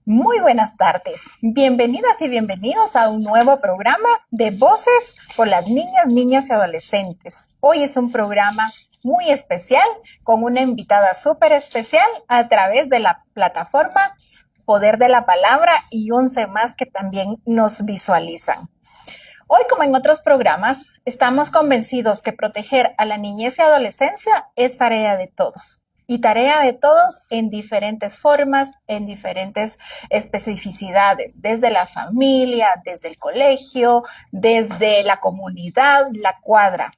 Muy buenas tardes. Bienvenidas y bienvenidos a un nuevo programa de Voces por las niñas, niños y adolescentes. Hoy es un programa muy especial con una invitada súper especial a través de la plataforma Poder de la Palabra y 11 más que también nos visualizan. Hoy, como en otros programas, estamos convencidos que proteger a la niñez y adolescencia es tarea de todos. Y tarea de todos en diferentes formas, en diferentes especificidades, desde la familia, desde el colegio, desde la comunidad, la cuadra.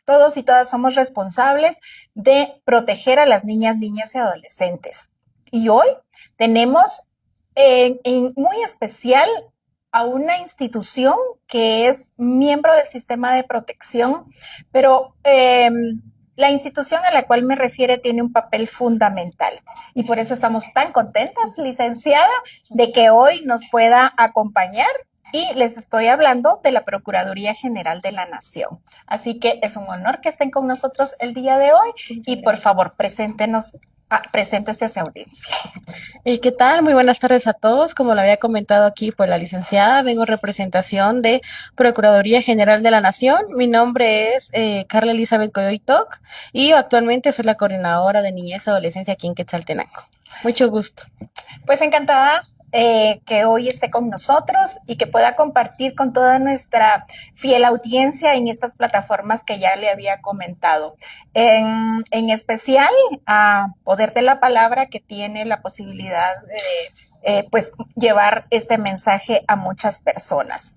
Todos y todas somos responsables de proteger a las niñas, niños y adolescentes. Y hoy tenemos muy especial a una institución que es miembro del sistema de protección, pero la institución a la cual me refiero tiene un papel fundamental y por eso estamos tan contentas, licenciada, de que hoy nos pueda acompañar. Y les estoy hablando de la Procuraduría General de la Nación. Así que es un honor que estén con nosotros el día de hoy y por favor, preséntese a esa audiencia. ¿Qué tal? Muy buenas tardes a todos. Como lo había comentado aquí por la licenciada, vengo en representación de Procuraduría General de la Nación. Mi nombre es Carla Elizabeth Godoy Toc y actualmente soy la coordinadora de niñez y adolescencia aquí en Quetzaltenango. Mucho gusto. Pues encantada que hoy esté con nosotros y que pueda compartir con toda nuestra fiel audiencia en estas plataformas que ya le había comentado. En especial a Poder de la Palabra, que tiene la posibilidad de pues llevar este mensaje a muchas personas.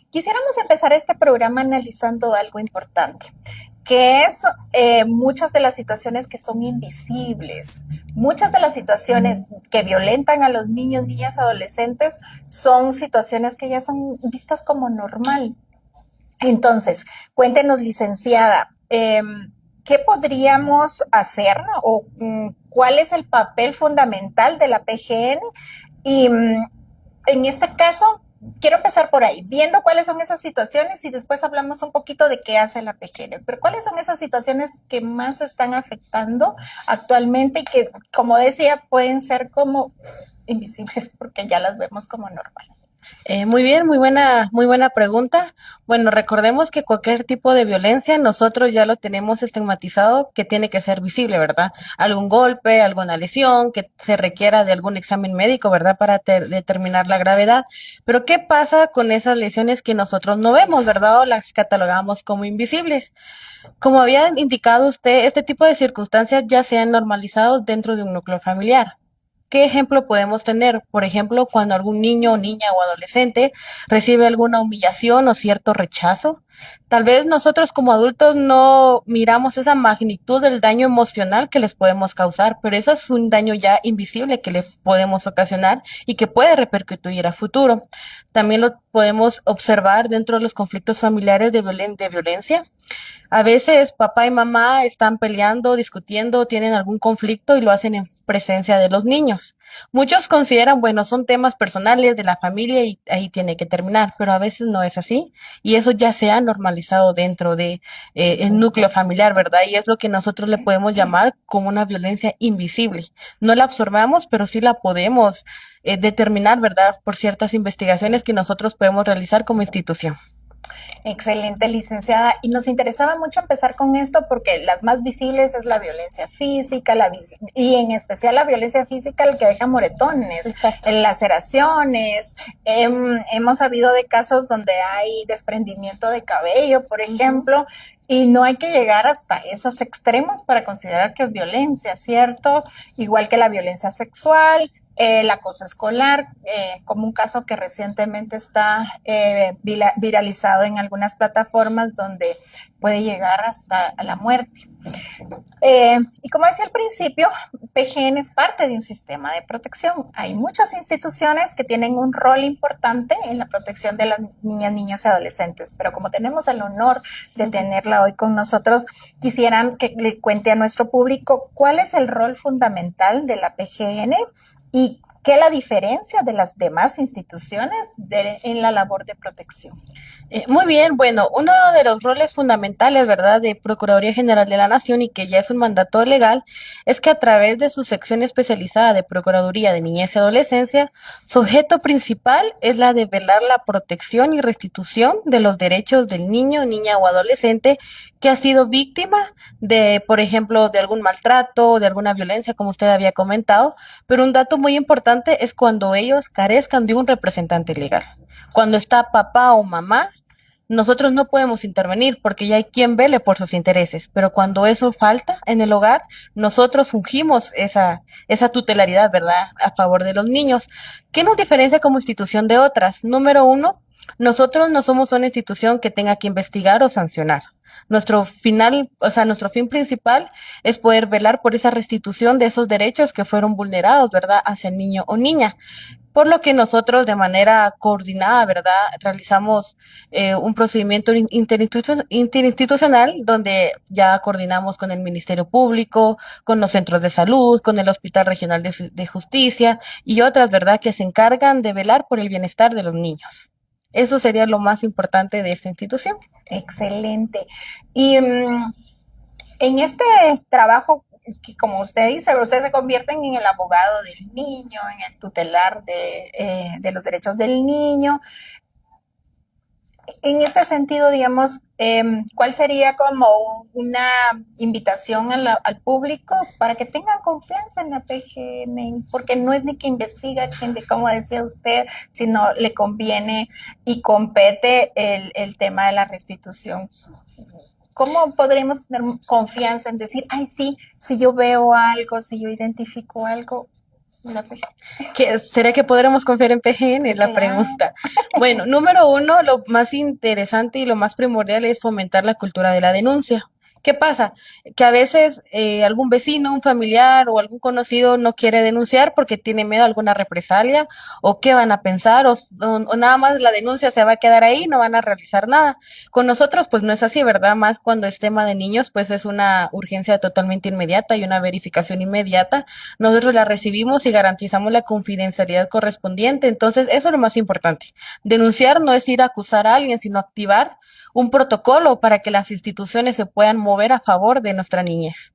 Quisiéramos empezar este programa analizando algo importante, que es muchas de las situaciones que son invisibles, muchas de las situaciones que violentan a los niños, niñas, adolescentes, son situaciones que ya son vistas como normal. Entonces, cuéntenos, licenciada, ¿qué podríamos hacer, ¿no? O cuál es el papel fundamental de la PGN? Y en este caso, quiero empezar por ahí, viendo cuáles son esas situaciones y después hablamos un poquito de qué hace la PGN. Pero cuáles son esas situaciones que más están afectando actualmente y que, como decía, pueden ser como invisibles porque ya las vemos como normal. Muy bien, muy buena pregunta. Bueno, recordemos que cualquier tipo de violencia nosotros ya lo tenemos estigmatizado que tiene que ser visible, ¿verdad? Algún golpe, alguna lesión, que se requiera de algún examen médico, ¿verdad? Para determinar la gravedad. Pero ¿qué pasa con esas lesiones que nosotros no vemos, ¿verdad? O las catalogamos como invisibles. Como había indicado usted, este tipo de circunstancias ya se han normalizado dentro de un núcleo familiar. ¿Qué ejemplo podemos tener? Por ejemplo, cuando algún niño, niña o adolescente recibe alguna humillación o cierto rechazo. Tal vez nosotros como adultos no miramos esa magnitud del daño emocional que les podemos causar, pero eso es un daño ya invisible que le podemos ocasionar y que puede repercutir a futuro. También lo podemos observar dentro de los conflictos familiares de violencia. A veces papá y mamá están peleando, discutiendo, tienen algún conflicto y lo hacen en presencia de los niños. Muchos consideran, bueno, son temas personales de la familia y ahí tiene que terminar, pero a veces no es así y eso ya se ha normalizado dentro de el núcleo familiar, ¿verdad? Y es lo que nosotros le podemos llamar como una violencia invisible. No la absorbamos, pero sí la podemos determinar, ¿verdad? Por ciertas investigaciones que nosotros podemos realizar como institución. Excelente, licenciada. Y nos interesaba mucho empezar con esto porque las más visibles es la violencia física, y en especial la violencia física, el que deja moretones, laceraciones. Hemos sabido de casos donde hay desprendimiento de cabello, por ejemplo, y no hay que llegar hasta esos extremos para considerar que es violencia, ¿cierto? Igual que la violencia sexual, el acoso escolar, como un caso que recientemente está viralizado en algunas plataformas donde puede llegar hasta la muerte. Y como decía al principio, PGN es parte de un sistema de protección. Hay muchas instituciones que tienen un rol importante en la protección de las niñas, niños y adolescentes, pero como tenemos el honor de tenerla hoy con nosotros, quisieran que le cuente a nuestro público cuál es el rol fundamental de la PGN y qué la diferencia de las demás instituciones en la labor de protección. Muy bien, bueno, uno de los roles fundamentales, ¿verdad?, de Procuraduría General de la Nación y que ya es un mandato legal, es que a través de su sección especializada de Procuraduría de Niñez y Adolescencia, su objeto principal es la de velar la protección y restitución de los derechos del niño, niña o adolescente que ha sido víctima de, por ejemplo, de algún maltrato, de alguna violencia, como usted había comentado, pero un dato muy importante es cuando ellos carezcan de un representante legal. Cuando está papá o mamá, nosotros no podemos intervenir porque ya hay quien vele por sus intereses, pero cuando eso falta en el hogar, nosotros fungimos esa tutelaridad, ¿verdad?, a favor de los niños. ¿Qué nos diferencia como institución de otras? Número uno, nosotros no somos una institución que tenga que investigar o sancionar. Nuestro final, o sea, nuestro fin principal es poder velar por esa restitución de esos derechos que fueron vulnerados, ¿verdad?, hacia el niño o niña. Por lo que nosotros de manera coordinada, ¿verdad? Realizamos un procedimiento interinstitucional donde ya coordinamos con el Ministerio Público, con los centros de salud, con el Hospital Regional de Justicia y otras, ¿verdad?, que se encargan de velar por el bienestar de los niños. Eso sería lo más importante de esta institución. Excelente. Y en este trabajo, que como usted dice, ustedes se convierten en el abogado del niño, en el tutelar de los derechos del niño. En este sentido, digamos, ¿cuál sería como una invitación al público para que tengan confianza en la PGN? Porque no es ni que investiga, como decía usted, sino le conviene y compete el tema de la restitución. ¿Cómo podremos tener confianza en decir, ay, sí, si yo veo algo, si yo identifico algo, la PGN? ¿Será que podremos confiar en PGN? Es la Claro. pregunta. Bueno, número uno, lo más interesante y lo más primordial es fomentar la cultura de la denuncia. ¿Qué pasa? Que a veces algún vecino, un familiar o algún conocido no quiere denunciar porque tiene miedo a alguna represalia o qué van a pensar o nada más la denuncia se va a quedar ahí, no van a realizar nada. Con nosotros pues no es así, ¿verdad? Más cuando es tema de niños pues es una urgencia totalmente inmediata y una verificación inmediata. Nosotros la recibimos y garantizamos la confidencialidad correspondiente. Entonces eso es lo más importante. Denunciar no es ir a acusar a alguien, sino activar un protocolo para que las instituciones se puedan mover a favor de nuestra niñez.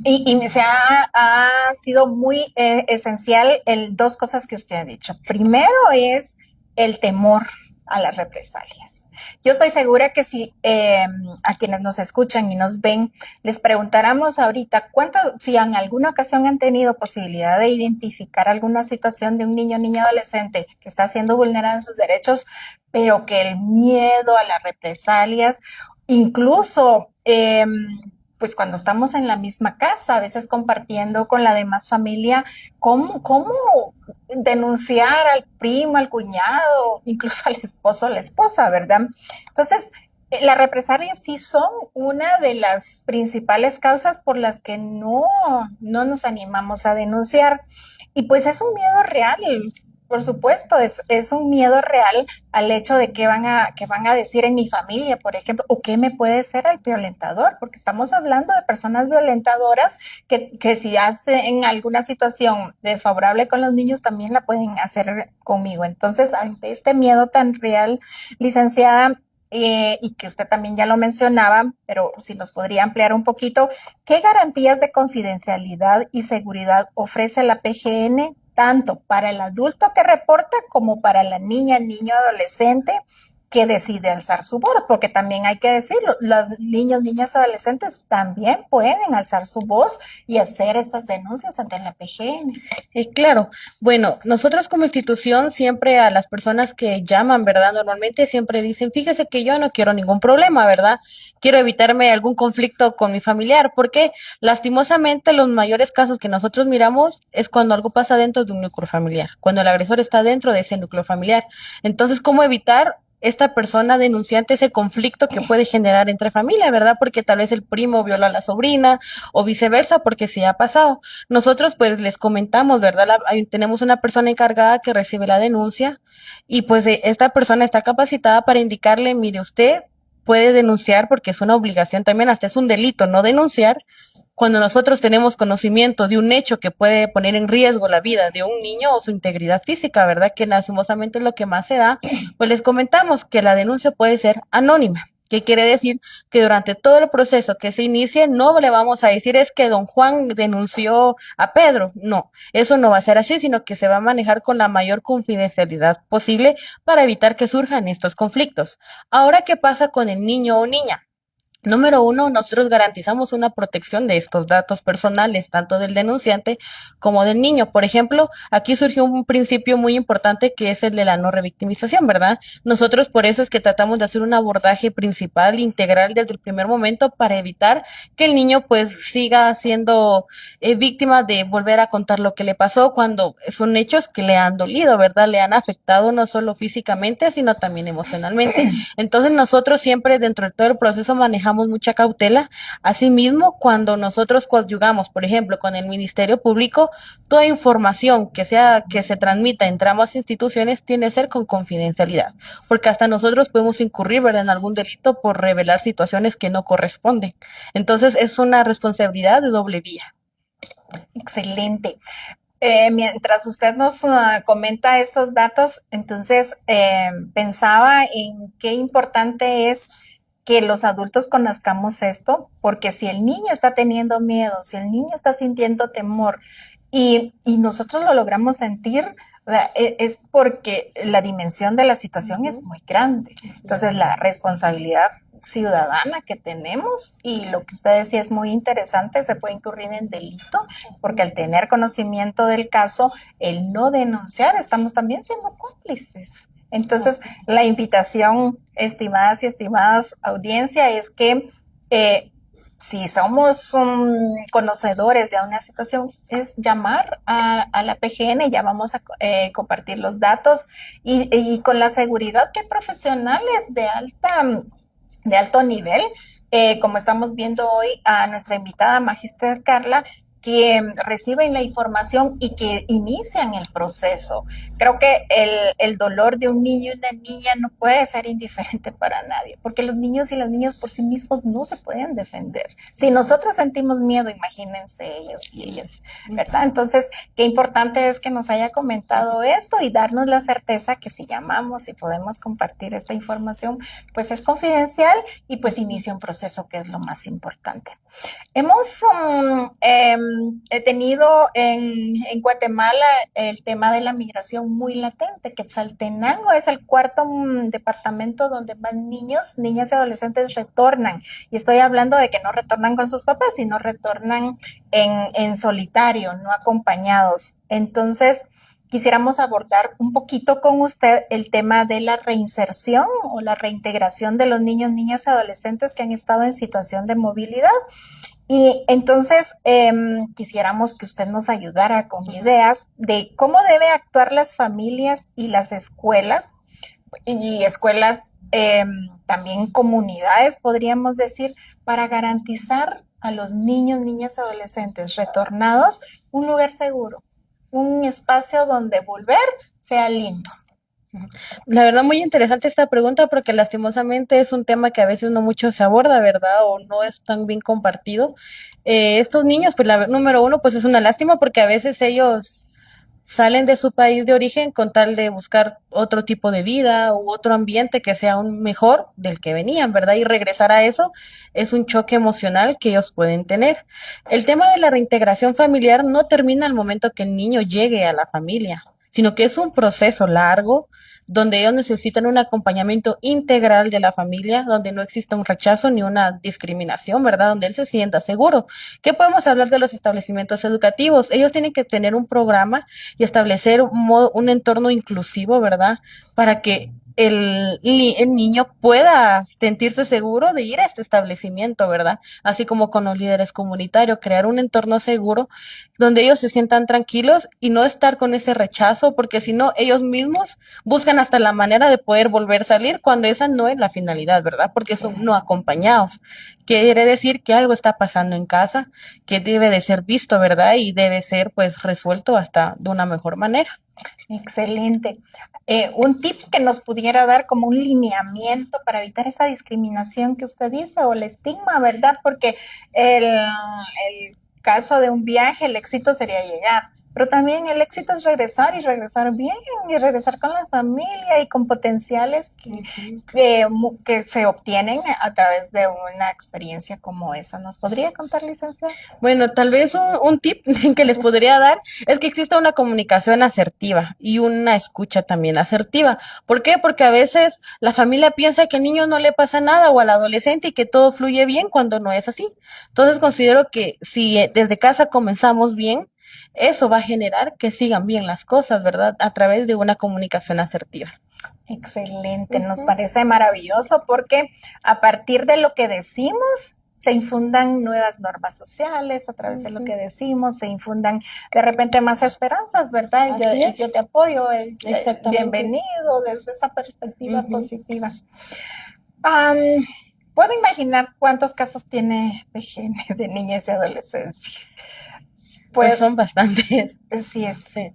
Y ha sido muy esencial dos cosas que usted ha dicho. Primero es el temor a las represalias. Yo estoy segura que si a quienes nos escuchan y nos ven les preguntáramos ahorita si en alguna ocasión han tenido posibilidad de identificar alguna situación de un niño o niña adolescente que está siendo vulnerado en sus derechos, pero que el miedo a las represalias, incluso pues cuando estamos en la misma casa, a veces compartiendo con la demás familia, cómo denunciar al primo, al cuñado, incluso al esposo o la esposa, ¿verdad? Entonces, las represalias sí son una de las principales causas por las que no nos animamos a denunciar. Y pues es un miedo real, por supuesto, es un miedo real al hecho de qué van a decir en mi familia, por ejemplo, o qué me puede ser el violentador, porque estamos hablando de personas violentadoras que si hacen alguna situación desfavorable con los niños, también la pueden hacer conmigo. Entonces, ante este miedo tan real, licenciada, y que usted también ya lo mencionaba, pero si nos podría ampliar un poquito, ¿qué garantías de confidencialidad y seguridad ofrece la PGN tanto para el adulto que reporta como para la niña, niño, adolescente que decide alzar su voz? Porque también hay que decirlo, los niños, niñas, adolescentes también pueden alzar su voz y hacer estas denuncias ante la PGN. Claro, bueno, nosotros como institución siempre a las personas que llaman, ¿verdad? Normalmente siempre dicen, fíjese que yo no quiero ningún problema, ¿verdad? Quiero evitarme algún conflicto con mi familiar, porque lastimosamente los mayores casos que nosotros miramos es cuando algo pasa dentro de un núcleo familiar, cuando el agresor está dentro de ese núcleo familiar. Entonces, ¿cómo evitar esta persona denunciante ese conflicto que puede generar entre familia, ¿verdad? Porque tal vez el primo violó a la sobrina o viceversa, porque sí ha pasado. Nosotros pues les comentamos, ¿verdad? Tenemos una persona encargada que recibe la denuncia y pues esta persona está capacitada para indicarle, mire, usted puede denunciar porque es una obligación también, hasta es un delito no denunciar cuando nosotros tenemos conocimiento de un hecho que puede poner en riesgo la vida de un niño o su integridad física, ¿verdad? Que lastimosamente es lo que más se da, pues les comentamos que la denuncia puede ser anónima. ¿Qué quiere decir? Que durante todo el proceso que se inicie no le vamos a decir es que don Juan denunció a Pedro. No, eso no va a ser así, sino que se va a manejar con la mayor confidencialidad posible para evitar que surjan estos conflictos. Ahora, ¿qué pasa con el niño o niña? Número uno, nosotros garantizamos una protección de estos datos personales, tanto del denunciante como del niño. Por ejemplo, aquí surgió un principio muy importante que es el de la no revictimización, ¿verdad? Nosotros por eso es que tratamos de hacer un abordaje principal, integral desde el primer momento para evitar que el niño pues siga siendo víctima de volver a contar lo que le pasó cuando son hechos que le han dolido, ¿verdad? Le han afectado no solo físicamente, sino también emocionalmente. Entonces nosotros siempre dentro de todo el proceso manejamos mucha cautela. Asimismo, cuando nosotros coadyuvamos, por ejemplo, con el Ministerio Público, toda información que se transmita entre ambas instituciones tiene que ser con confidencialidad, porque hasta nosotros podemos incurrir, ¿verdad?, en algún delito por revelar situaciones que no corresponden. Entonces, es una responsabilidad de doble vía. Excelente. Mientras usted nos comenta estos datos, entonces pensaba en qué importante es que los adultos conozcamos esto, porque si el niño está teniendo miedo, si el niño está sintiendo temor y nosotros lo logramos sentir, o sea, es porque la dimensión de la situación es muy grande. Entonces, la responsabilidad ciudadana que tenemos y lo que usted decía es muy interesante, se puede incurrir en delito, porque al tener conocimiento del caso, el no denunciar, estamos también siendo cómplices. Entonces, la invitación, estimadas y estimados audiencia, es que si somos conocedores de una situación, es llamar a la PGN, ya vamos a compartir los datos y con la seguridad que profesionales de alto nivel, como estamos viendo hoy a nuestra invitada Magister Carla, que reciben la información y que inician el proceso. Creo que el dolor de un niño y una niña no puede ser indiferente para nadie, porque los niños y las niñas por sí mismos no se pueden defender. Si nosotros sentimos miedo, imagínense ellos y ellas, ¿verdad? Entonces, qué importante es que nos haya comentado esto y darnos la certeza que si llamamos y podemos compartir esta información, pues es confidencial y pues inicia un proceso que es lo más importante. Hemos tenido en Guatemala el tema de la migración muy latente. Quetzaltenango es el cuarto departamento donde más niños, niñas y adolescentes retornan. Y estoy hablando de que no retornan con sus papás, sino retornan en solitario, no acompañados. Entonces, quisiéramos abordar un poquito con usted el tema de la reinserción o la reintegración de los niños, niñas y adolescentes que han estado en situación de movilidad. Y entonces quisiéramos que usted nos ayudara con ideas de cómo debe actuar las familias y las escuelas, y escuelas también comunidades, podríamos decir, para garantizar a los niños, niñas, adolescentes retornados un lugar seguro, un espacio donde volver sea lindo. La verdad, muy interesante esta pregunta porque lastimosamente es un tema que a veces no mucho se aborda, ¿verdad? O no es tan bien compartido. Estos niños, pues número uno, pues es una lástima porque a veces ellos salen de su país de origen con tal de buscar otro tipo de vida u otro ambiente que sea aún mejor del que venían, ¿verdad? Y regresar a eso es un choque emocional que ellos pueden tener. El tema de la reintegración familiar no termina al momento que el niño llegue a la familia, sino que es un proceso largo donde ellos necesitan un acompañamiento integral de la familia, donde no exista un rechazo ni una discriminación, ¿verdad? Donde él se sienta seguro. ¿Qué podemos hablar de los establecimientos educativos? Ellos tienen que tener un programa y establecer un entorno inclusivo, ¿verdad? Para que el niño pueda sentirse seguro de ir a este establecimiento, ¿verdad? Así como con los líderes comunitarios, crear un entorno seguro donde ellos se sientan tranquilos y no estar con ese rechazo, porque si no, ellos mismos buscan hasta la manera de poder volver a salir cuando esa no es la finalidad, ¿verdad? Porque son no acompañados. Quiere decir que algo está pasando en casa que debe de ser visto, ¿verdad? Y debe ser pues resuelto hasta de una mejor manera. Excelente. Un tip que nos pudiera dar como un lineamiento para evitar esa discriminación que usted dice o el estigma, ¿verdad? Porque el caso de un viaje, el éxito sería llegar, pero también el éxito es regresar y regresar bien y regresar con la familia y con potenciales Ujú. que se obtienen a través de una experiencia como esa. ¿Nos podría contar, licenciada? Bueno, tal vez un tip que les podría dar es que exista una comunicación asertiva y una escucha también asertiva. ¿Por qué? Porque a veces la familia piensa que al niño no le pasa nada o al adolescente y que todo fluye bien cuando no es así. Entonces considero que si desde casa comenzamos bien, eso va a generar que sigan bien las cosas, ¿verdad? A través de una comunicación asertiva. Excelente, nos Ujú, parece maravilloso porque a partir de lo que decimos se infundan nuevas normas sociales, a través de lo ujú. que decimos se infundan de repente más esperanzas, ¿verdad? Así El yo es, te apoyo, exactamente. bienvenido desde esa perspectiva Ujú. positiva. Am, ¿Puedo imaginar cuántos casos tiene PGN de niñez y adolescencia? Pues Pues son bastantes. sí, es, Sí.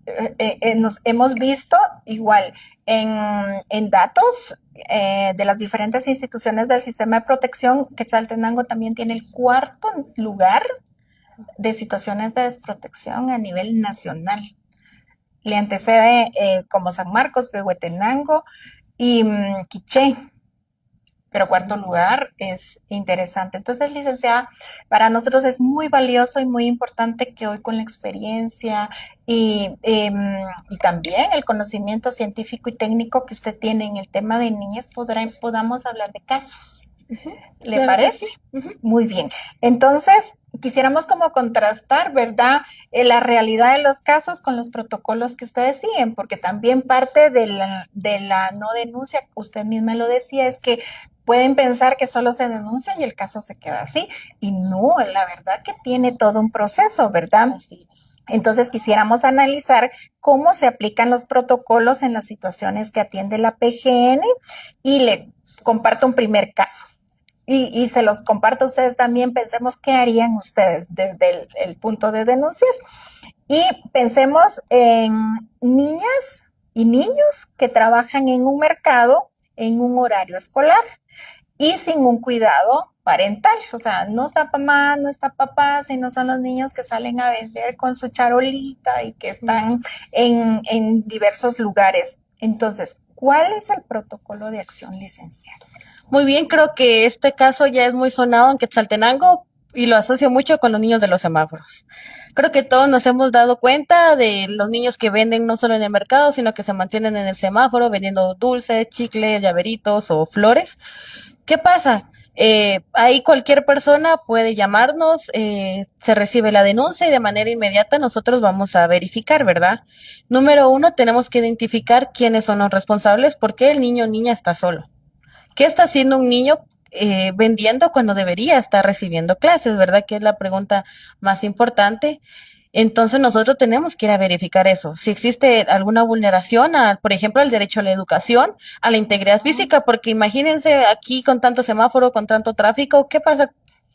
nos hemos visto igual en, en datos de las diferentes instituciones del sistema de protección. Quetzaltenango también tiene el cuarto lugar de situaciones de desprotección a nivel nacional. Le antecede como San Marcos, Huehuetenango y Quiché, pero cuarto lugar es interesante. Entonces, licenciada, para nosotros es muy valioso y muy importante que hoy con la experiencia y también el conocimiento científico y técnico que usted tiene en el tema de niñez podamos hablar de casos. Ujú, ¿Le claro que parece? sí. Ujú. Muy bien. Entonces, quisiéramos como contrastar, ¿verdad? La realidad de los casos con los protocolos que ustedes siguen, porque también parte de la no denuncia, usted misma lo decía, es que pueden pensar que solo se denuncia y el caso se queda así. Y no, la verdad que tiene todo un proceso, ¿verdad? Así es. Entonces quisiéramos analizar cómo se aplican los protocolos en las situaciones que atiende la PGN y le comparto un primer caso. Y se los comparto a ustedes también, pensemos qué harían ustedes desde el punto de denunciar. Y pensemos en niñas y niños que trabajan en un mercado en un horario escolar y sin un cuidado parental. O sea, no está mamá, no está papá, sino son los niños que salen a vender con su charolita y que están en diversos lugares. Entonces, ¿cuál es el protocolo de acción, licenciado? Muy bien, creo que este caso ya es muy sonado en Quetzaltenango y lo asocio mucho con los niños de los semáforos. Creo que todos nos hemos dado cuenta de los niños que venden no solo en el mercado, sino que se mantienen en el semáforo vendiendo dulces, chicles, llaveritos o flores. ¿Qué pasa? Ahí cualquier persona puede llamarnos, se recibe la denuncia y de manera inmediata nosotros vamos a verificar, ¿verdad? Número uno, tenemos que identificar quiénes son los responsables, porque el niño o niña está solo. ¿Qué está haciendo un niño vendiendo cuando debería estar recibiendo clases, verdad? Que es la pregunta más importante. Entonces nosotros tenemos que ir a verificar eso. Si existe alguna vulneración, por ejemplo, al derecho a la educación, a la integridad física, porque imagínense aquí con tanto semáforo, con tanto tráfico, ¿qué pasa?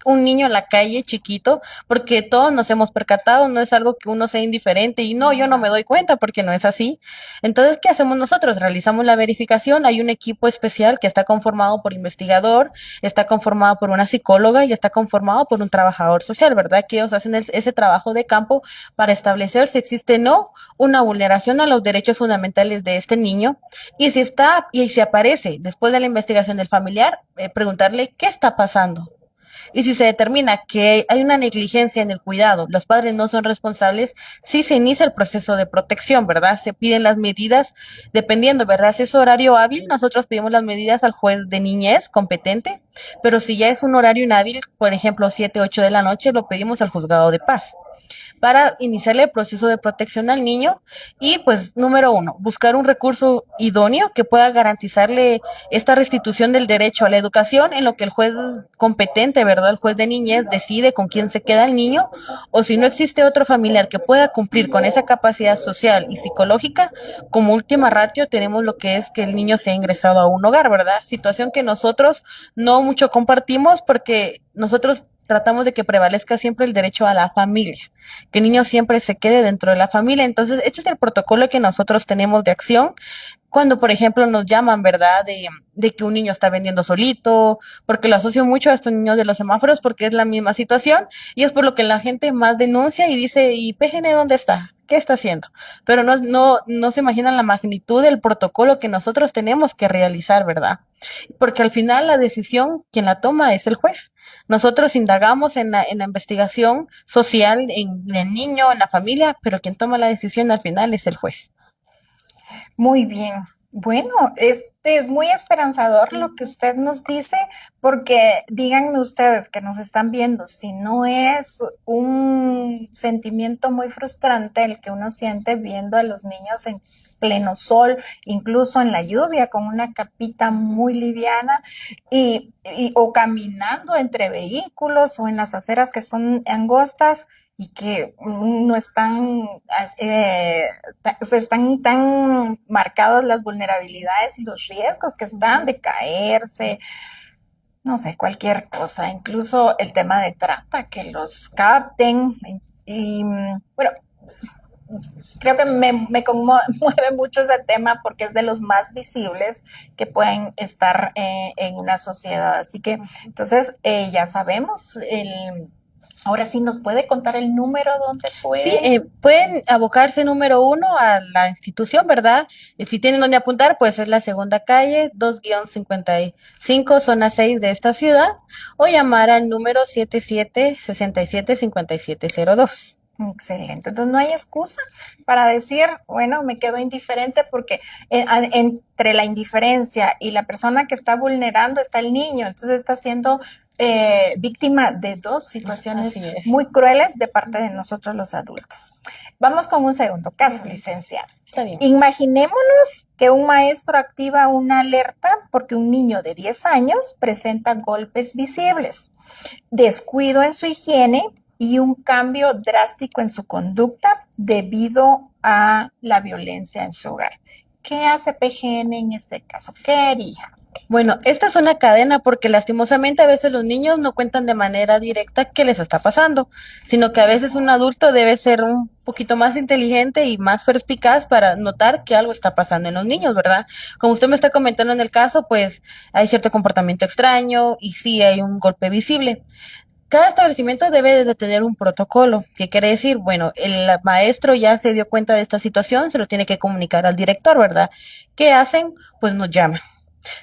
Un niño en la calle chiquito, porque todos nos hemos percatado, no es algo que uno sea indiferente y no, yo no me doy cuenta porque no es así. Entonces, ¿qué hacemos nosotros? Realizamos la verificación, hay un equipo especial que está conformado por investigador, está conformado por una psicóloga y está conformado por un trabajador social, ¿verdad? Que ellos hacen ese trabajo de campo para establecer si existe o no una vulneración a los derechos fundamentales de este niño y si está y si aparece después de la investigación del familiar, preguntarle qué está pasando. Y si se determina que hay una negligencia en el cuidado, los padres no son responsables, sí se inicia el proceso de protección, ¿verdad? Se piden las medidas, dependiendo, ¿verdad? Si es horario hábil, nosotros pedimos las medidas al juez de niñez competente, pero si ya es un horario inhábil, por ejemplo, 7, 8 de la noche, lo pedimos al juzgado de paz para iniciarle el proceso de protección al niño y pues número uno, buscar un recurso idóneo que pueda garantizarle esta restitución del derecho a la educación en lo que el juez competente, ¿verdad? El juez de niñez decide con quién se queda el niño o si no existe otro familiar que pueda cumplir con esa capacidad social y psicológica, como última ratio tenemos lo que es que el niño sea ingresado a un hogar, ¿verdad? Situación que nosotros no mucho compartimos porque nosotros tratamos de que prevalezca siempre el derecho a la familia, que el niño siempre se quede dentro de la familia. Entonces, este es el protocolo que nosotros tenemos de acción cuando, por ejemplo, nos llaman, ¿verdad? De que un niño está vendiendo solito, porque lo asocio mucho a estos niños de los semáforos, porque es la misma situación, y es por lo que la gente más denuncia y dice, ¿y PGN dónde está? ¿Qué está haciendo? Pero no se imaginan la magnitud del protocolo que nosotros tenemos que realizar, ¿verdad? Porque al final la decisión, quien la toma es el juez. Nosotros indagamos en la investigación social, en el niño, en la familia, pero quien toma la decisión al final es el juez. Muy bien. Bueno, este es muy esperanzador lo que usted nos dice, porque díganme ustedes que nos están viendo, si no es un sentimiento muy frustrante el que uno siente viendo a los niños en pleno sol, incluso en la lluvia, con una capita muy liviana o caminando entre vehículos o en las aceras que son angostas y que no están, o sea, están tan marcadas las vulnerabilidades y los riesgos que están de caerse, no sé, cualquier cosa, incluso el tema de trata, que los capten. Bueno, creo que me conmueve mucho ese tema porque es de los más visibles que pueden estar en una sociedad. Así que, entonces, ya sabemos, ahora sí nos puede contar el número donde Sí, pueden. pueden abocarse número uno a la institución, ¿verdad? Y si tienen donde apuntar, pues es la segunda calle, 2-55, zona 6 de esta ciudad, o llamar al número 77-67-5702. Excelente. Entonces no hay excusa para decir, bueno, me quedo indiferente porque entre la indiferencia y la persona que está vulnerando está el niño. Entonces está siendo víctima de dos situaciones Así es. muy crueles de parte de nosotros los adultos. Vamos con un segundo caso, licenciada. Está bien. Imaginémonos que un maestro activa una alerta porque un niño de 10 años presenta golpes visibles, descuido en su higiene y un cambio drástico en su conducta debido a la violencia en su hogar. ¿Qué hace PGN en este caso? ¿Qué haría? Bueno, esta es una cadena porque lastimosamente a veces los niños no cuentan de manera directa qué les está pasando, sino que a veces un adulto debe ser un poquito más inteligente y más perspicaz para notar que algo está pasando en los niños, ¿verdad? Como usted me está comentando en el caso, pues hay cierto comportamiento extraño y sí hay un golpe visible. Cada establecimiento debe de tener un protocolo. ¿Qué quiere decir? Bueno, el maestro ya se dio cuenta de esta situación, se lo tiene que comunicar al director, ¿verdad? ¿Qué hacen? Pues nos llaman.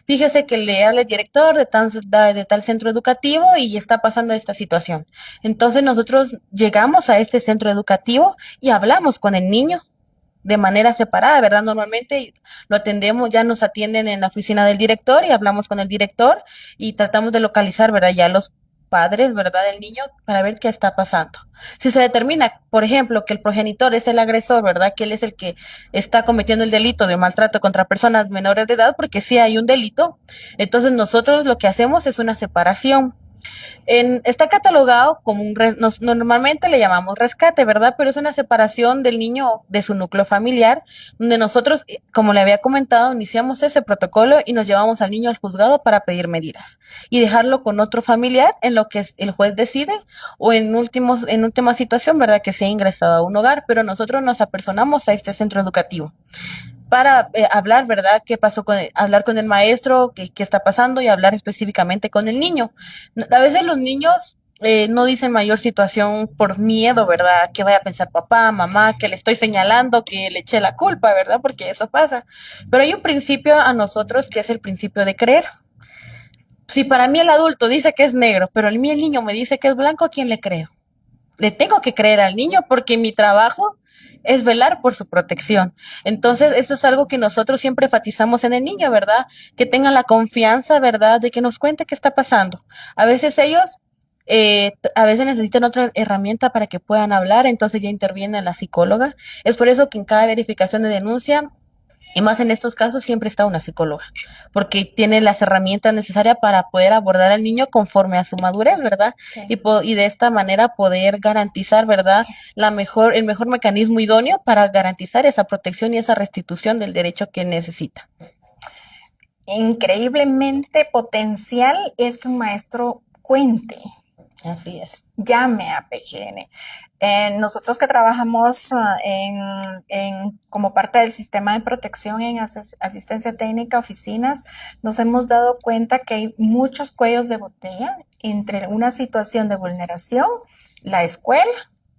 Fíjese que le habla el director de tal centro educativo y está pasando esta situación. Entonces nosotros llegamos a este centro educativo y hablamos con el niño de manera separada, ¿verdad? Normalmente lo atendemos, ya nos atienden en la oficina del director y hablamos con el director y tratamos de localizar, ¿verdad? Ya los padres, ¿verdad? Del niño para ver qué está pasando. Si se determina, por ejemplo, que el progenitor es el agresor, ¿verdad? Que él es el que está cometiendo el delito de maltrato contra personas menores de edad, porque sí hay un delito. Entonces nosotros lo que hacemos es una separación. Está catalogado como normalmente le llamamos rescate, ¿verdad? Pero es una separación del niño de su núcleo familiar, donde nosotros, como le había comentado, iniciamos ese protocolo y nos llevamos al niño al juzgado para pedir medidas y dejarlo con otro familiar en lo que el juez decide o en última situación, ¿verdad? Que sea ingresado a un hogar, pero nosotros nos apersonamos a este centro educativo para hablar, ¿verdad? ¿Qué pasó hablar con el maestro, qué está pasando y hablar específicamente con el niño? A veces los niños no dicen mayor situación por miedo, ¿verdad? Que vaya a pensar papá, mamá, que le estoy señalando, que le eché la culpa, ¿verdad? Porque eso pasa. Pero hay un principio a nosotros que es el principio de creer. Si para mí el adulto dice que es negro, pero a mí el niño me dice que es blanco, ¿a quién le creo? Le tengo que creer al niño porque mi trabajo es velar por su protección. Entonces, eso es algo que nosotros siempre enfatizamos en el niño, ¿verdad? Que tengan la confianza, ¿verdad? De que nos cuente qué está pasando. A veces ellos, a veces necesitan otra herramienta para que puedan hablar, entonces ya interviene la psicóloga. Es por eso que en cada verificación de denuncia y más en estos casos siempre está una psicóloga, porque tiene las herramientas necesarias para poder abordar al niño conforme a su madurez, ¿verdad? Sí. Y de esta manera poder garantizar, ¿verdad? El mejor mecanismo idóneo para garantizar esa protección y esa restitución del derecho que necesita. Increíblemente potencial es que un maestro cuente Así es. Llame a PGN. Nosotros que trabajamos como parte del sistema de protección en asistencia técnica, oficinas, nos hemos dado cuenta que hay muchos cuellos de botella entre una situación de vulneración, la escuela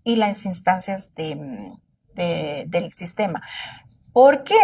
y las instancias del sistema. Porque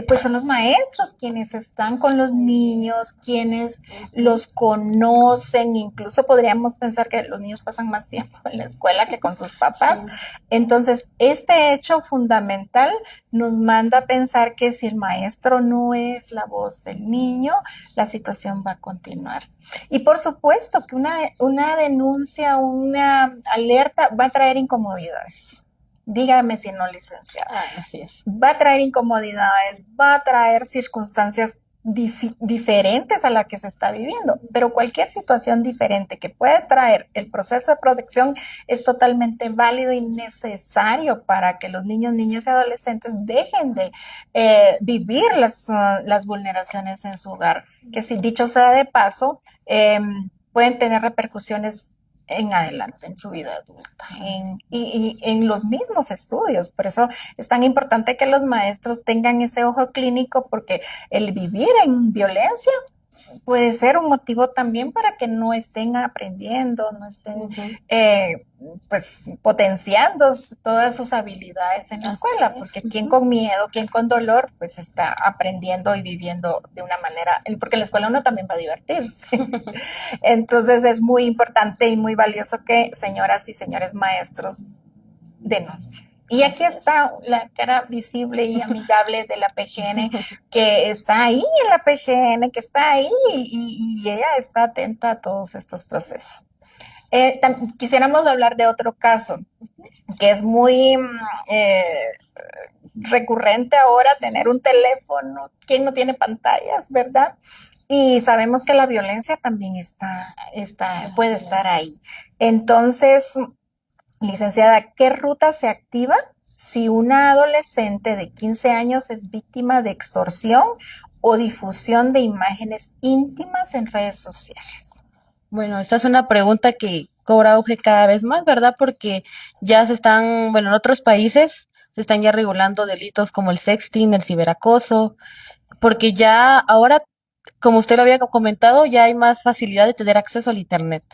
pues son los maestros quienes están con los niños, quienes los conocen, incluso podríamos pensar que los niños pasan más tiempo en la escuela que con sus papás. Entonces, este hecho fundamental nos manda a pensar que si el maestro no es la voz del niño, la situación va a continuar. Y por supuesto que una denuncia, una alerta va a traer incomodidades. Dígame si no, licenciada. Así es. Va a traer incomodidades, va a traer circunstancias diferentes a la que se está viviendo, pero cualquier situación diferente que puede traer el proceso de protección es totalmente válido y necesario para que los niños, niñas y adolescentes dejen de vivir las vulneraciones en su hogar, que si dicho sea de paso, pueden tener repercusiones en adelante, en su vida adulta, y en los mismos estudios. Por eso es tan importante que los maestros tengan ese ojo clínico, porque el vivir en violencia puede ser un motivo también para que no estén aprendiendo, no estén pues potenciando todas sus habilidades en la escuela, porque quien con miedo, quien con dolor, pues está aprendiendo y viviendo de una manera, porque en la escuela uno también va a divertirse. Entonces es muy importante y muy valioso que señoras y señores maestros denuncien. Y aquí está la cara visible y amigable de la PGN, que está ahí en la PGN, que está ahí y ella está atenta a todos estos procesos. Quisiéramos hablar de otro caso, que es muy recurrente ahora, tener un teléfono. ¿Quién no tiene pantallas, verdad? Y sabemos que la violencia también puede estar ahí. Entonces, licenciada, ¿qué ruta se activa si una adolescente de 15 años es víctima de extorsión o difusión de imágenes íntimas en redes sociales? Bueno, esta es una pregunta que cobra auge cada vez más, ¿verdad? Porque ya se están, bueno, en otros países se están ya regulando delitos como el sexting, el ciberacoso, porque ya ahora, como usted lo había comentado, ya hay más facilidad de tener acceso al Internet.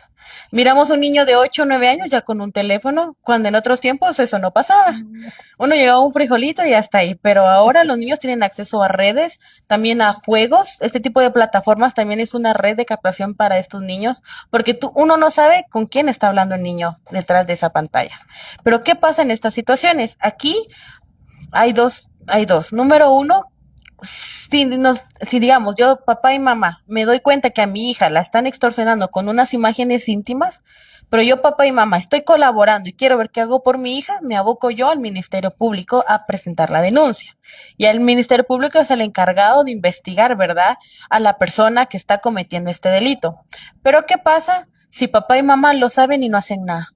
Miramos un niño de 8 o 9 años ya con un teléfono, cuando en otros tiempos eso no pasaba. Uno llegaba a un frijolito y hasta ahí, pero ahora los niños tienen acceso a redes, también a juegos. Este tipo de plataformas también es una red de captación para estos niños, porque uno no sabe con quién está hablando el niño detrás de esa pantalla. Pero ¿qué pasa en estas situaciones? Aquí hay dos. Número uno, si digamos, yo, papá y mamá, me doy cuenta que a mi hija la están extorsionando con unas imágenes íntimas, pero yo, papá y mamá, estoy colaborando y quiero ver qué hago por mi hija, me aboco yo al Ministerio Público a presentar la denuncia. Y el Ministerio Público es el encargado de investigar, ¿verdad?, a la persona que está cometiendo este delito. Pero ¿qué pasa si papá y mamá lo saben y no hacen nada?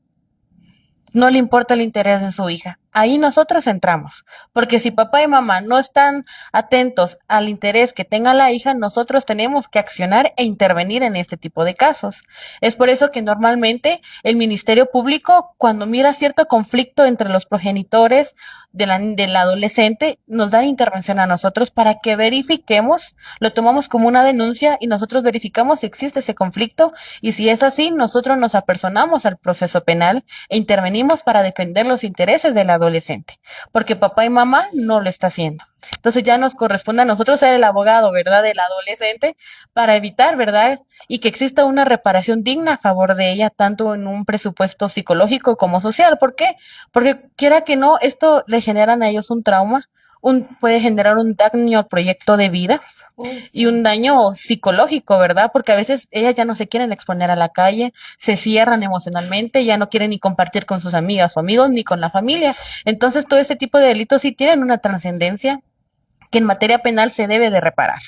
No le importa el interés de su hija. Ahí nosotros entramos, porque si papá y mamá no están atentos al interés que tenga la hija, nosotros tenemos que accionar e intervenir en este tipo de casos. Es por eso que normalmente el Ministerio Público, cuando mira cierto conflicto entre los progenitores del adolescente, nos da la intervención a nosotros para que verifiquemos, lo tomamos como una denuncia y nosotros verificamos si existe ese conflicto, y si es así, nosotros nos apersonamos al proceso penal e intervenimos para defender los intereses del adolescente, porque papá y mamá no lo está haciendo. Entonces ya nos corresponde a nosotros ser el abogado, ¿verdad?, del adolescente, para evitar, ¿verdad?, y que exista una reparación digna a favor de ella, tanto en un presupuesto psicológico como social. ¿Por qué? Porque quiera que no, esto le generan a ellos un trauma, puede generar un daño al proyecto de vida y un daño psicológico, ¿verdad? Porque a veces ellas ya no se quieren exponer a la calle, se cierran emocionalmente, ya no quieren ni compartir con sus amigas o amigos ni con la familia. Entonces, todo este tipo de delitos sí tienen una trascendencia que en materia penal se debe de reparar.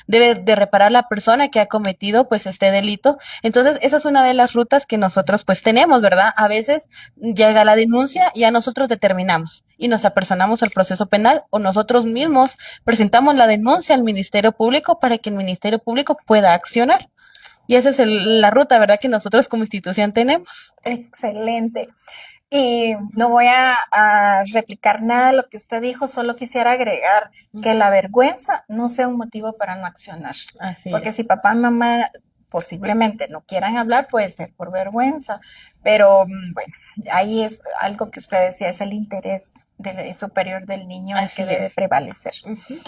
Debe de reparar la persona que ha cometido pues este delito. Entonces, esa es una de las rutas que nosotros pues tenemos, ¿verdad? A veces llega la denuncia y a nosotros determinamos y nos apersonamos al proceso penal, o nosotros mismos presentamos la denuncia al Ministerio Público para que el Ministerio Público pueda accionar. Y esa es la ruta, ¿verdad?, que nosotros como institución tenemos. Excelente. Y no voy a replicar nada de lo que usted dijo, solo quisiera agregar que la vergüenza no sea un motivo para no accionar. Así Porque es. si papá y mamá posiblemente no quieran hablar, puede ser por vergüenza. Pero bueno, ahí es algo que usted decía, es el interés superior del niño el que Así debe es. prevalecer. Ujú.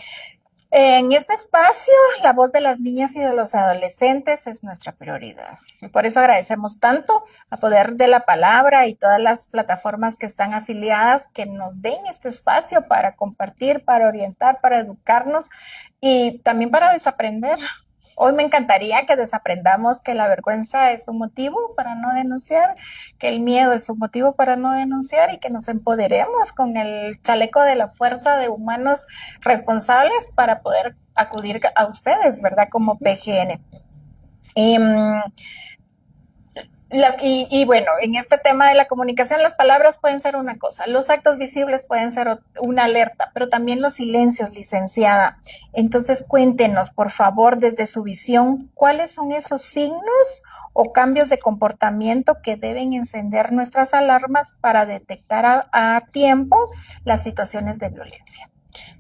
En este espacio, la voz de las niñas y de los adolescentes es nuestra prioridad. Por eso agradecemos tanto a Poder de la Palabra y todas las plataformas que están afiliadas que nos den este espacio para compartir, para orientar, para educarnos y también para desaprender. Hoy me encantaría que desaprendamos que la vergüenza es un motivo para no denunciar, que el miedo es un motivo para no denunciar y que nos empoderemos con el chaleco de la fuerza de humanos responsables para poder acudir a ustedes, ¿verdad? Como PGN. Y, bueno, en este tema de la comunicación, las palabras pueden ser una cosa, los actos visibles pueden ser una alerta, pero también los silencios, licenciada. Entonces, cuéntenos, por favor, desde su visión, ¿cuáles son esos signos o cambios de comportamiento que deben encender nuestras alarmas para detectar a tiempo las situaciones de violencia?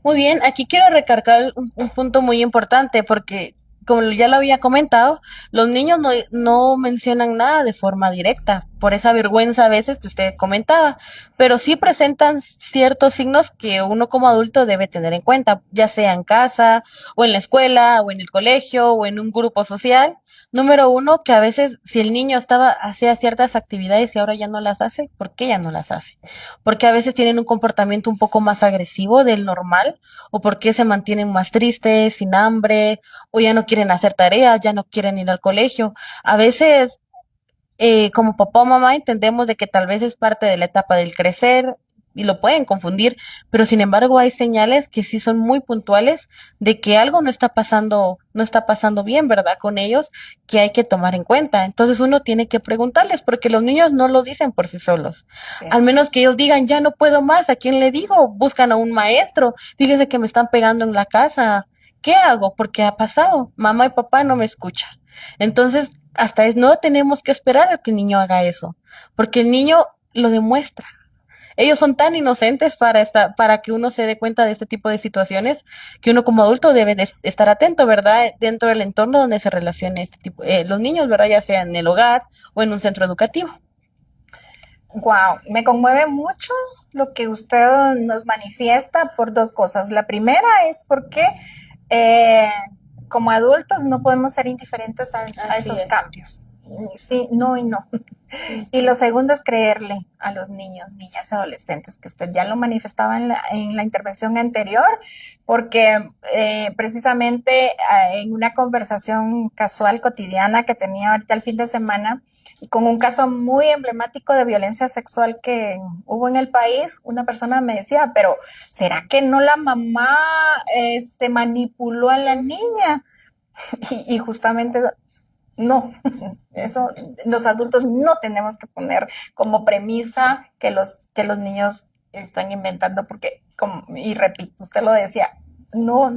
Muy bien, aquí quiero recargar un punto muy importante porque, como ya lo había comentado, los niños no mencionan nada de forma directa, por esa vergüenza a veces que usted comentaba, pero sí presentan ciertos signos que uno como adulto debe tener en cuenta, ya sea en casa, o en la escuela, o en el colegio, o en un grupo social. Número uno, que a veces si el niño hacía ciertas actividades y ahora ya no las hace, ¿por qué ya no las hace? Porque a veces tienen un comportamiento un poco más agresivo del normal, o porque se mantienen más tristes, sin hambre, o ya no quieren hacer tareas, ya no quieren ir al colegio. A veces, como papá o mamá, entendemos de que tal vez es parte de la etapa del crecer y lo pueden confundir, pero sin embargo hay señales que sí son muy puntuales de que algo no está pasando bien, ¿verdad? Con ellos, que hay que tomar en cuenta. Entonces uno tiene que preguntarles, porque los niños no lo dicen por sí solos. Sí, Al menos que ellos digan, ya no puedo más, ¿a quién le digo? Buscan a un maestro, fíjese que me están pegando en la casa. ¿Qué hago? Porque ha pasado. Mamá y papá no me escuchan. Entonces, no tenemos que esperar a que el niño haga eso, porque el niño lo demuestra. Ellos son tan inocentes para que uno se dé cuenta de este tipo de situaciones, que uno como adulto debe de estar atento, ¿verdad? Dentro del entorno donde se relacione los niños, ¿verdad? Ya sea en el hogar o en un centro educativo. Wow, me conmueve mucho lo que usted nos manifiesta por dos cosas. La primera es porque eh, como adultos no podemos ser indiferentes a Así esos es. cambios. Sí, no y no. Y lo segundo es creerle a los niños, niñas y adolescentes, que usted ya lo manifestaba en la intervención anterior, porque precisamente en una conversación casual cotidiana que tenía ahorita el fin de semana, y con un caso muy emblemático de violencia sexual que hubo en el país, una persona me decía, pero ¿será que no la mamá manipuló a la niña? Y justamente no, eso los adultos no tenemos que poner como premisa que los niños están inventando porque, y repito, usted lo decía, no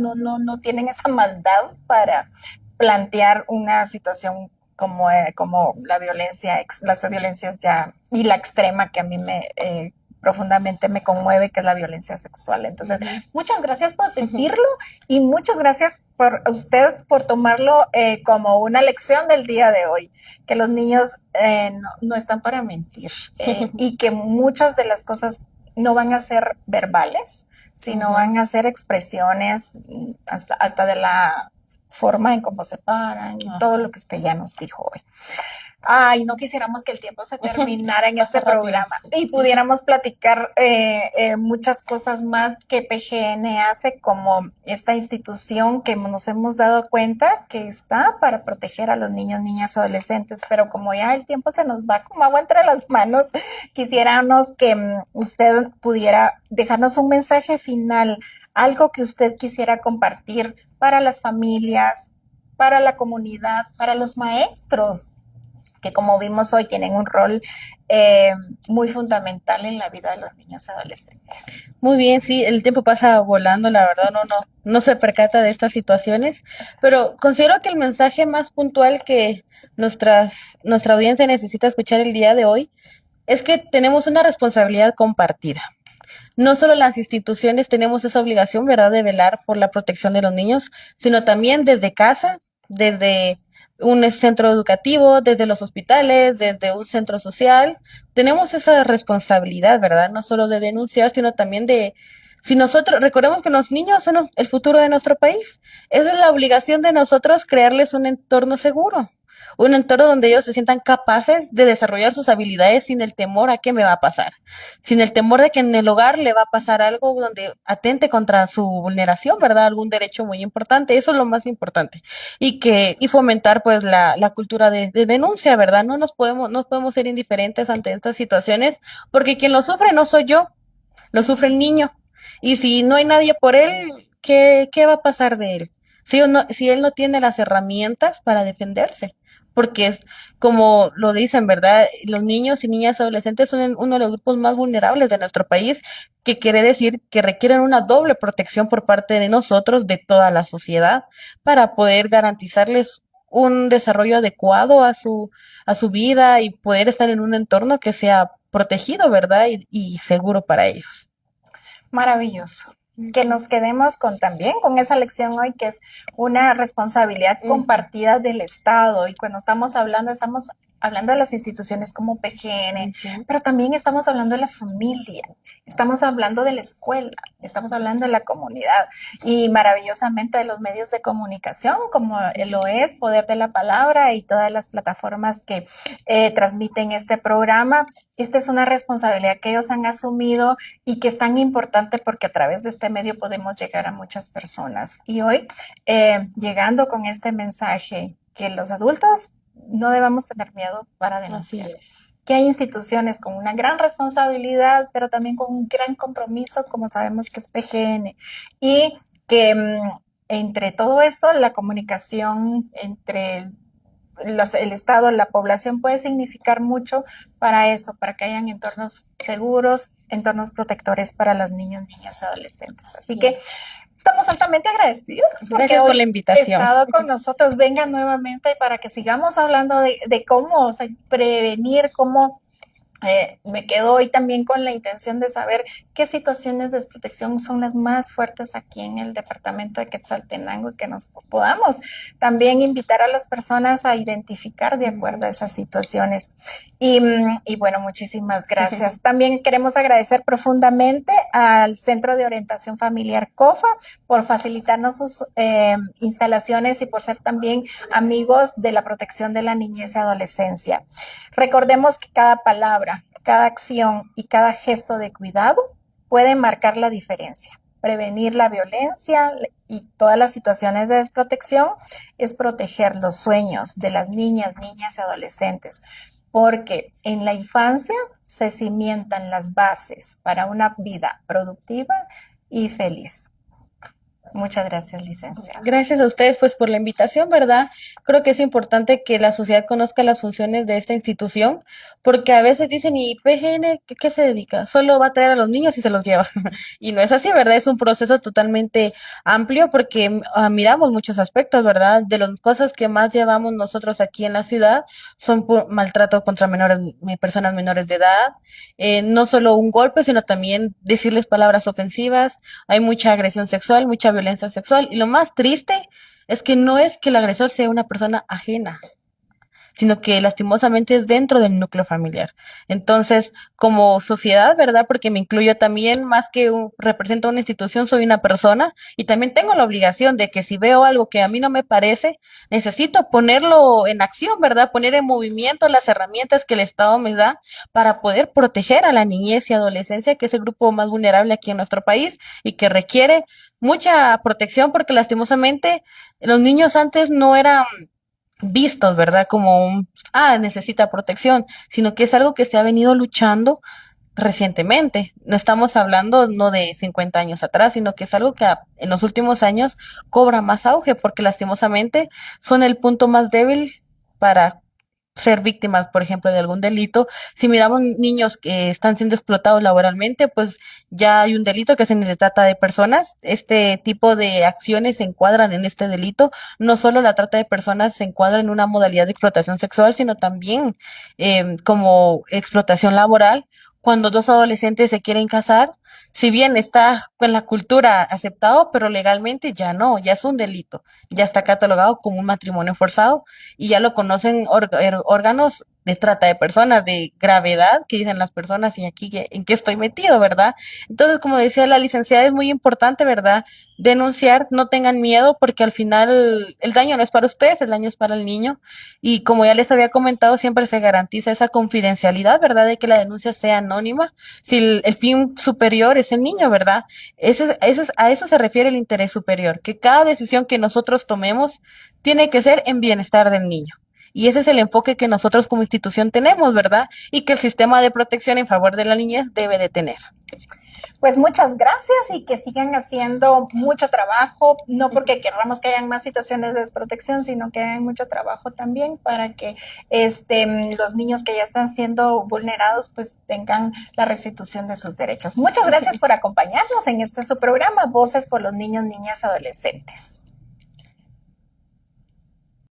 tienen esa maldad para plantear una situación como la violencia, las violencias ya, y la extrema que a mí profundamente me conmueve, que es la violencia sexual. Entonces, muchas gracias por decirlo y muchas gracias por usted por tomarlo como una lección del día de hoy, que los niños no están para mentir y que muchas de las cosas no van a ser verbales, sino van a ser expresiones hasta de la forma en cómo se paran y todo lo que usted ya nos dijo hoy. Ay, no quisiéramos que el tiempo se terminara en este programa y pudiéramos platicar muchas cosas más que PGN hace como esta institución que nos hemos dado cuenta que está para proteger a los niños, niñas, adolescentes, pero como ya el tiempo se nos va como agua entre las manos, quisiéramos que usted pudiera dejarnos un mensaje final, algo que usted quisiera compartir para las familias, para la comunidad, para los maestros que como vimos hoy tienen un rol eh, muy fundamental en la vida de los niños y adolescentes. Muy bien, sí, el tiempo pasa volando, la verdad, no se percata de estas situaciones, pero considero que el mensaje más puntual que nuestra audiencia necesita escuchar el día de hoy es que tenemos una responsabilidad compartida. No solo las instituciones tenemos esa obligación, ¿verdad?, de velar por la protección de los niños, sino también desde casa, desde un centro educativo, desde los hospitales, desde un centro social. Tenemos esa responsabilidad, ¿verdad? No solo de denunciar, sino también de, si nosotros, recordemos que los niños son el futuro de nuestro país. Esa es la obligación de nosotros, crearles un entorno seguro, un entorno donde ellos se sientan capaces de desarrollar sus habilidades sin el temor a qué me va a pasar, sin el temor de que en el hogar le va a pasar algo donde atente contra su vulneración, ¿verdad? Algún derecho muy importante, eso es lo más importante. Y fomentar pues la cultura de denuncia, ¿verdad? No podemos ser indiferentes ante estas situaciones, porque quien lo sufre no soy yo, lo sufre el niño. Y si no hay nadie por él, ¿qué va a pasar de él? Si él no tiene las herramientas para defenderse, porque es como lo dicen, ¿verdad? Los niños y niñas adolescentes son uno de los grupos más vulnerables de nuestro país, que quiere decir que requieren una doble protección por parte de nosotros, de toda la sociedad, para poder garantizarles un desarrollo adecuado a su vida y poder estar en un entorno que sea protegido, ¿verdad? Y seguro para ellos. Maravilloso. Que nos quedemos con también con esa lección hoy, que es una responsabilidad compartida del Estado. Y cuando estamos hablando de las instituciones como PGN, pero también estamos hablando de la familia, estamos hablando de la escuela, estamos hablando de la comunidad y maravillosamente de los medios de comunicación, como lo es Poder de la Palabra y todas las plataformas que transmiten este programa. Esta es una responsabilidad que ellos han asumido y que es tan importante porque a través de este medio podemos llegar a muchas personas. Y hoy, llegando con este mensaje, que los adultos no debamos tener miedo para denunciar. Que hay instituciones con una gran responsabilidad, pero también con un gran compromiso, como sabemos que es PGN, y que entre todo esto, la comunicación entre el Estado, la población puede significar mucho para eso, para que hayan entornos seguros, entornos protectores para los niños, niñas y adolescentes. Así que estamos altamente agradecidos. Gracias por la invitación. Ha estado con nosotros. Venga nuevamente para que sigamos hablando de cómo, o sea, prevenir, cómo me quedo hoy también con la intención de saber qué situaciones de desprotección son las más fuertes aquí en el departamento de Quetzaltenango y que nos podamos también invitar a las personas a identificar de acuerdo a esas situaciones. Y bueno, muchísimas gracias. También queremos agradecer profundamente al Centro de Orientación Familiar COFA por facilitarnos sus instalaciones y por ser también amigos de la protección de la niñez y adolescencia. Recordemos que cada palabra, cada acción y cada gesto de cuidado puede marcar la diferencia. Prevenir la violencia y todas las situaciones de desprotección es proteger los sueños de las niñas y adolescentes, porque en la infancia se cimientan las bases para una vida productiva y feliz. Muchas gracias, licenciada. Gracias a ustedes pues por la invitación, ¿verdad? Creo que es importante que la sociedad conozca las funciones de esta institución, porque a veces dicen, ¿y PGN qué se dedica? Solo va a traer a los niños y se los lleva. Y no es así, ¿verdad? Es un proceso totalmente amplio porque miramos muchos aspectos, ¿verdad? De las cosas que más llevamos nosotros aquí en la ciudad son maltrato contra personas menores de edad, no solo un golpe, sino también decirles palabras ofensivas. Hay mucha agresión sexual, mucha violencia sexual. Y lo más triste es que no es que el agresor sea una persona ajena, sino que lastimosamente es dentro del núcleo familiar. Entonces, como sociedad, ¿verdad? Porque me incluyo también, más que represento una institución, soy una persona y también tengo la obligación de que si veo algo que a mí no me parece, necesito ponerlo en acción, ¿verdad? Poner en movimiento las herramientas que el Estado me da para poder proteger a la niñez y adolescencia, que es el grupo más vulnerable aquí en nuestro país y que requiere mucha protección porque lastimosamente los niños antes no eran vistos, ¿verdad? Necesita protección, sino que es algo que se ha venido luchando recientemente. No estamos hablando no de 50 años atrás, sino que es algo que en los últimos años cobra más auge porque lastimosamente son el punto más débil para ser víctimas, por ejemplo, de algún delito. Si miramos niños que están siendo explotados laboralmente, pues ya hay un delito que se trata de personas. Este tipo de acciones se encuadran en este delito. No solo la trata de personas se encuadra en una modalidad de explotación sexual, sino también como explotación laboral. Cuando dos adolescentes se quieren casar, si bien está en la cultura aceptado, pero legalmente ya no, ya es un delito, ya está catalogado como un matrimonio forzado y ya lo conocen órganos de trata de personas de gravedad que dicen las personas y aquí en qué estoy metido, ¿verdad? Entonces, como decía la licenciada, es muy importante, ¿verdad? Denunciar, no tengan miedo porque al final el daño no es para ustedes, el daño es para el niño y como ya les había comentado, siempre se garantiza esa confidencialidad, ¿verdad? De que la denuncia sea anónima si el fin superior es el niño, ¿verdad? A eso se refiere el interés superior, que cada decisión que nosotros tomemos tiene que ser en bienestar del niño. Y ese es el enfoque que nosotros como institución tenemos, ¿verdad? Y que el sistema de protección en favor de la niñez debe de tener. Pues muchas gracias y que sigan haciendo mucho trabajo, no porque querramos que hayan más situaciones de desprotección, sino que hayan mucho trabajo también para que los niños que ya están siendo vulnerados pues tengan la restitución de sus derechos. Muchas gracias por acompañarnos en este su programa, Voces por los Niños, Niñas y Adolescentes.